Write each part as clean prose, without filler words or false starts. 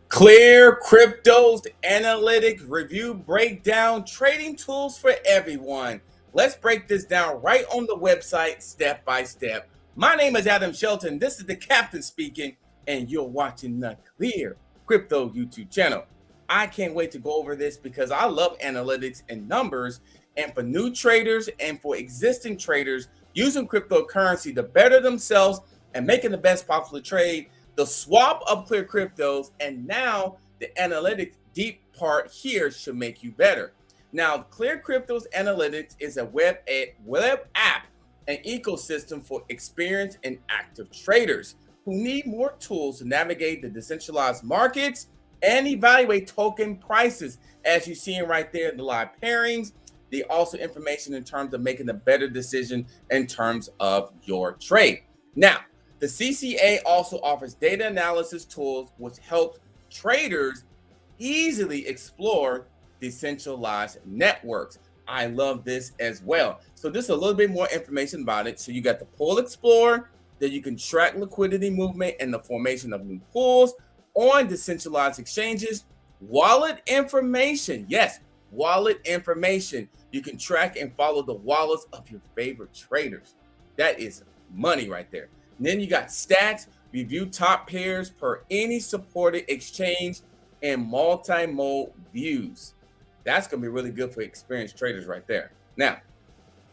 ClearCryptos Analytics review breakdown trading tools for everyone. Let's break this down right on the website step by step. My name is Adam Shelton. This is the captain speaking, and you're watching the Clear Crypto YouTube channel. I can't wait to go over this because I love analytics and numbers. And for new traders and for existing traders using cryptocurrency to better themselves and making the best possible trade, the swap of ClearCryptos, and now the analytics deep part here should make you better. Now, ClearCryptos Analytics is a web app, an ecosystem for experienced and active traders who need more tools to navigate the decentralized markets and evaluate token prices. As you're seeing right there, the live pairings, the also information in terms of making a better decision in terms of your trade. Now, the CCA also offers data analysis tools which help traders easily explore decentralized networks. I love this as well. So this is a little bit more information about it. So you got the pool explorer that you can track liquidity movement and the formation of new pools on decentralized exchanges. Wallet information. Yes, wallet information. You can track and follow the wallets of your favorite traders. That is money right there. And then you got stats, review top pairs per any supported exchange, and multi-mode views. That's going to be really good for experienced traders right there. Now,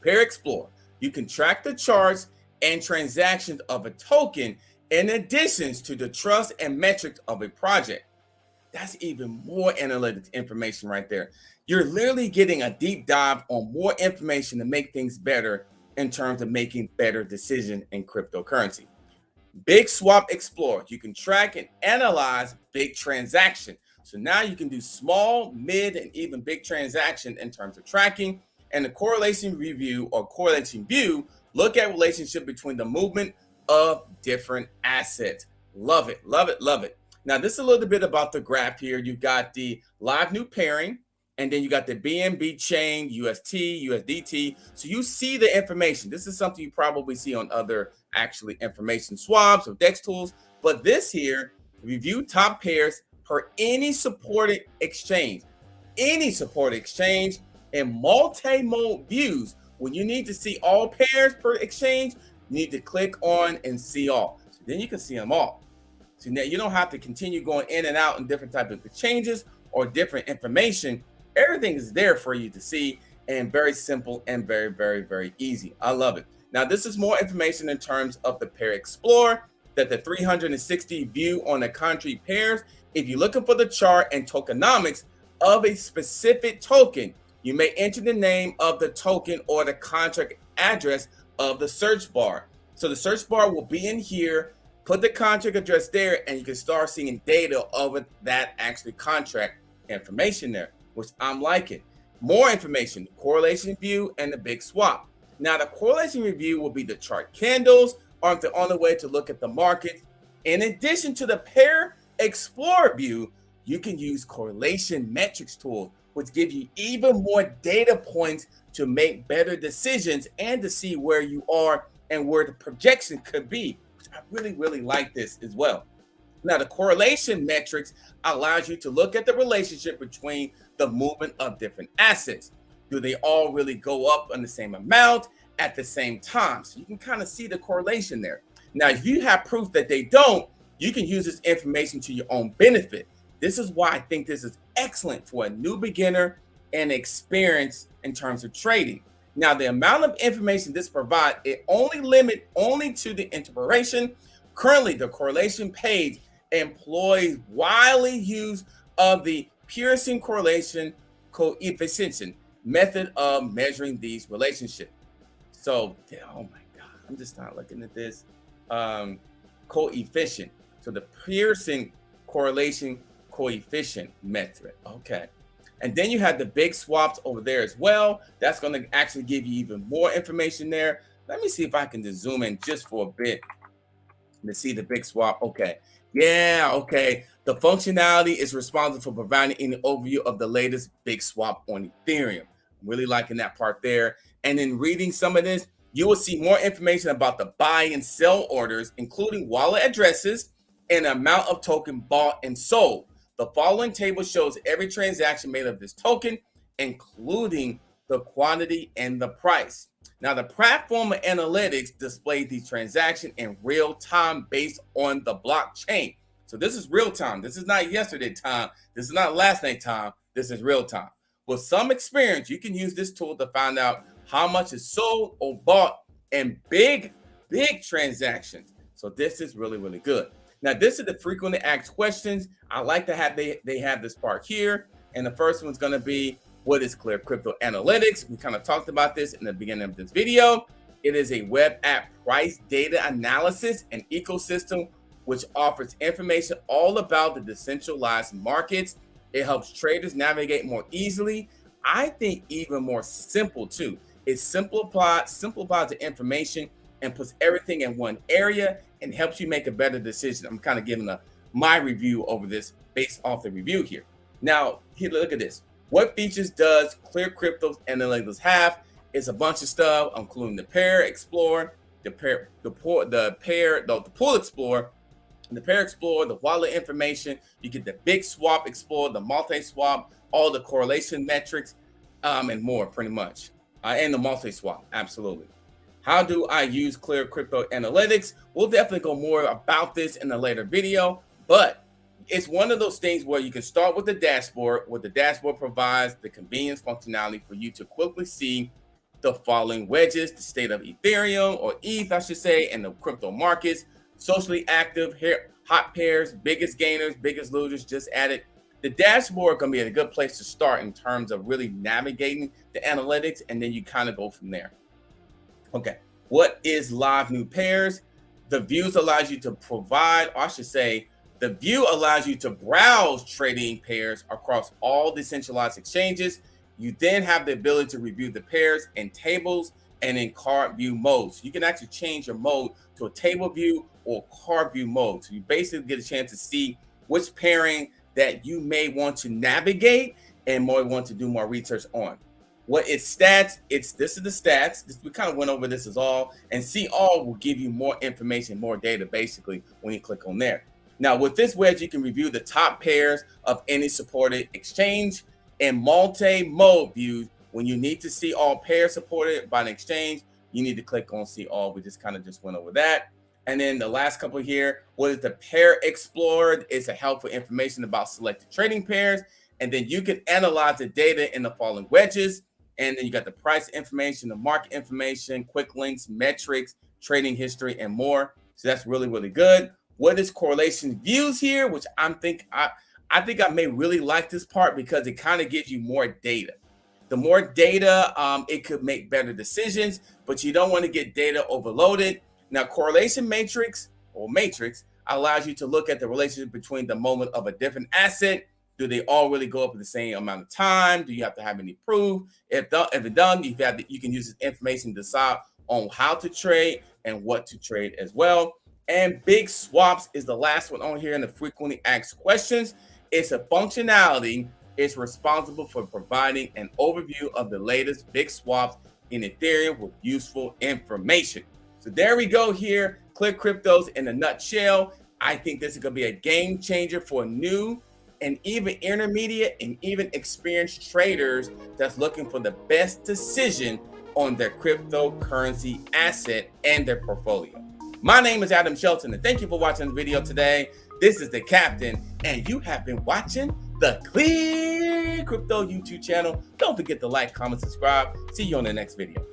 Pair Explorer, you can track the charts and transactions of a token in addition to the trust and metrics of a project. That's even more analytics information right there. You're literally getting a deep dive on more information to make things better in terms of making better decisions in cryptocurrency. Big Swap Explorer, you can track and analyze big transaction. So now you can do small, mid, and even big transaction in terms of tracking. And the correlation review or correlation view, look at relationship between the movement of different assets. Love it, love it, love it. Now, this is a little bit about the graph here. You've got the live new pairing, and then you got the BNB chain, UST, USDT. So you see the information. This is something you probably see on other actually information swaps or DEX tools. But this here, review top pairs per any supported exchange, and multi-mode views. When you need to see all pairs per exchange, you need to click on and see all. So then you can see them all. So now you don't have to continue going in and out in different types of exchanges or different information. Everything is there for you to see, and very simple and very, very, very easy. I love it. Now, this is more information in terms of the Pair Explorer, that the 360 view on the country pairs. If you're looking for the chart and tokenomics of a specific token, you may enter the name of the token or the contract address of the search bar. So the search bar will be in here. Put the contract address there, and you can start seeing data of that actually contract information there, which I'm liking. More information, correlation view, and the big swap. Now, the correlation review will be the chart candles aren't the only way to look at the market. In addition to the Pair Explorer view, you can use correlation metrics tools, which give you even more data points to make better decisions and to see where you are and where the projection could be. I really, really like this as well. Now, the correlation metrics allows you to look at the relationship between the movement of different assets. Do they all really go up on the same amount at the same time? So you can kind of see the correlation there. Now, if you have proof that they don't, you can use this information to your own benefit. This is why I think this is excellent for a new beginner and experience in terms of trading. Now, the amount of information this provides, it only limit only to the integration. Currently, the correlation page employs widely used of the Pearson correlation coefficient method of measuring these relationships. So, oh my God, I'm just not looking at this coefficient. So the Pearson correlation coefficient method. Okay. And then you have the big swaps over there as well. That's going to actually give you even more information there. Let me see if I can just zoom in just for a bit to see the big swap. Okay. Yeah. Okay. The functionality is responsible for providing an overview of the latest big swap on Ethereum. I'm really liking that part there. And in reading some of this, you will see more information about the buy and sell orders, including wallet addresses and amount of token bought and sold. The following table shows every transaction made of this token, including the quantity and the price. Now, the platform of analytics displays these transactions in real time based on the blockchain. So this is real time. This is not yesterday time. This is not last night time. This is real time. With some experience, you can use this tool to find out how much is sold or bought in big transactions. So this is really, really good. Now, this is the frequently asked questions. I like to have they have this part here. And the first one's going to be, what is ClearCryptos Analytics? We kind of talked about this in the beginning of this video. It is a web app price data analysis and ecosystem which offers information all about the decentralized markets. It helps traders navigate more easily. I think even more simple too. It simplifies the information and puts everything in one area and helps you make a better decision. I'm kind of giving my review over this based off the review here. Now, here, look at this. What features does ClearCryptos Analytics have? It's a bunch of stuff, including the pair explorer, the pool explorer, the pair explorer, the wallet information. You get the big swap explorer, the multi-swap, all the correlation metrics, and more pretty much. And the multi-swap, absolutely. How do I use ClearCryptos Analytics? We'll definitely go more about this in a later video, but it's one of those things where you can start with the dashboard, where the dashboard provides the convenience functionality for you to quickly see the following wedges: the state of Ethereum, or ETH, I should say, and the crypto markets, socially active, hot pairs, biggest gainers, biggest losers, just added. The dashboard going to be a good place to start in terms of really navigating the analytics, and then you kind of go from there. Okay, what is live new pairs? The views allows you to provide, or I should say, the view allows you to browse trading pairs across all decentralized exchanges. You then have the ability to review the pairs in tables and in card view modes. You can actually change your mode to a table view or card view mode. So you basically get a chance to see which pairing that you may want to navigate and more want to do more research on. What is stats? This is the stats. We kind of went over this as all, and see all will give you more information, more data basically when you click on there. Now with this wedge, you can review the top pairs of any supported exchange and multi-mode views. When you need to see all pairs supported by an exchange, you need to click on see all. We just kind of just went over that. And then the last couple here, what is the pair explorer? It's a helpful information about selected trading pairs. And then you can analyze the data in the following wedges. And then you got the price information, the market information, quick links, metrics, trading history, and more. So that's really, really good. What is correlation views here? Which I think I may really like this part because it kind of gives you more data. The more data, it could make better decisions, but you don't want to get data overloaded. Now, correlation matrix allows you to look at the relationship between the moment of a different asset. Do they all really go up at the same amount of time? Do you have to have any proof? If it's done, you can use this information to decide on how to trade and what to trade as well. And big swaps is the last one on here in the frequently asked questions. It's a functionality. It's responsible for providing an overview of the latest big swaps in Ethereum with useful information. So there we go here. ClearCryptos in a nutshell. I think this is going to be a game changer for new and even intermediate and even experienced traders that's looking for the best decision on their cryptocurrency asset and their portfolio. My name is Adam Shelton, and thank you for watching the video today. This is the Captain, and you have been watching the ClearCryptos YouTube channel. Don't forget to like, comment, subscribe. See you on the next video.